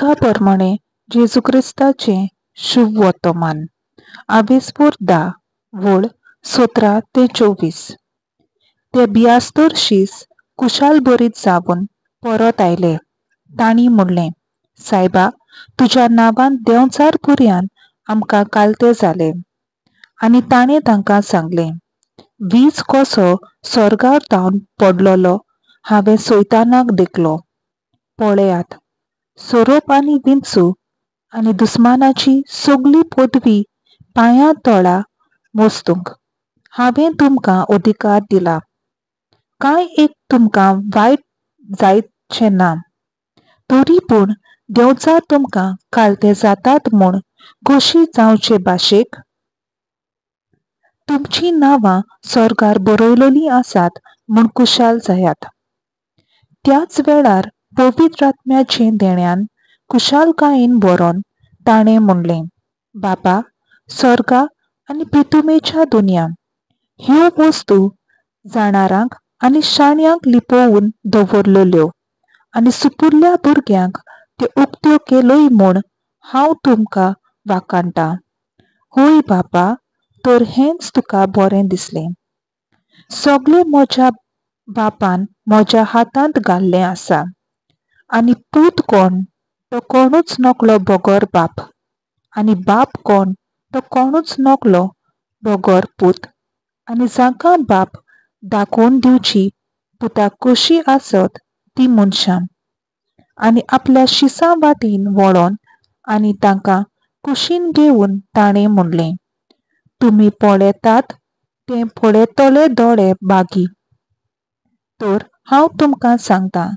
लेखा प्रमाणे जेजू क्रिस्ताचे शुभ वर्तमान आवेसपूर 10 वळ 17 ते 24. ते बियास्तोरशीस कुशाल बरीत जावन परत आयले. तांणी म्हणलें, सायबा, तुज्या नांवान देंवचार पुर्यान आमकां कालते जाले. आनी ताणें तांकां सांगलें, वीज कसो स्वर्गार धांवन पडलोलो हांवें सैतानाक देखलो. पळयात, सोरोप आनी विंचू आनी दुस्मानाची सगळी पदवी पांयां तळा मोस्तूंक हांवें तुमकां अधिकार दिला. कांय एक तुमकां वायट जायतचें ना. तरी पूण देंवचार तुमकां कालते जातात म्हूण घोशीत जावचे भाशेक तुमची नांवां स्वर्गार बरयलोलीं आसात म्हूण कुशाल जायात. त्याच वेळार पवित्र आत्म्याचें देण्यान कुशालकायेन बरोवन ताणें म्हणलें, बाबा, स्वर्गा आनी पृथ्वीच्या दुनिया ह्यो वस्तू जाणारांक आनी शाण्यांक लिपोवन दवरलेल्यो आनी सुपुर्ल्या भुरग्यांक त्यो उक्त्यो केल्योय म्हूण हांव तुमकां वाखाणटां. होय बाबा, तर हेंच तुका बरें दिसलें. सगळें म्हज्या बापान म्हज्या हातांत घाल्लें आसा. आनी पूत कोण तो कोणूच नकलो बगर बाप, आनी बाप कोण तो कोणूच नकलो बगर पूत. आनी जांकां बाप दाखोवन दिवची पुताक कशी आसत ती मनशां. आनी आपल्या शिसां वाटेन वळोन आनी तांकां कुशीन घेवन ताणें म्हणलें, तुमी पळयतात ते पळयतले दोळे बागी. तर हांव तुमकां सांगतां,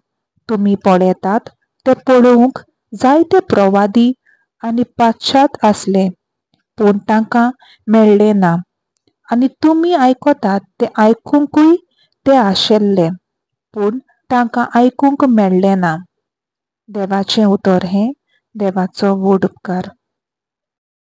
तुमी पळयतात ते पळोवंक जायते प्रवादी आनी पाश्चात आसले, पूण तांकां मेळ्ळें ना. आनी तुमी आयकतात ते आयकूंकूय ते आशिल्ले, पूण तांकां आयकूंक मेळ्ळें ना. देवाचें उतर हें. देवाचो व्हड उपकार.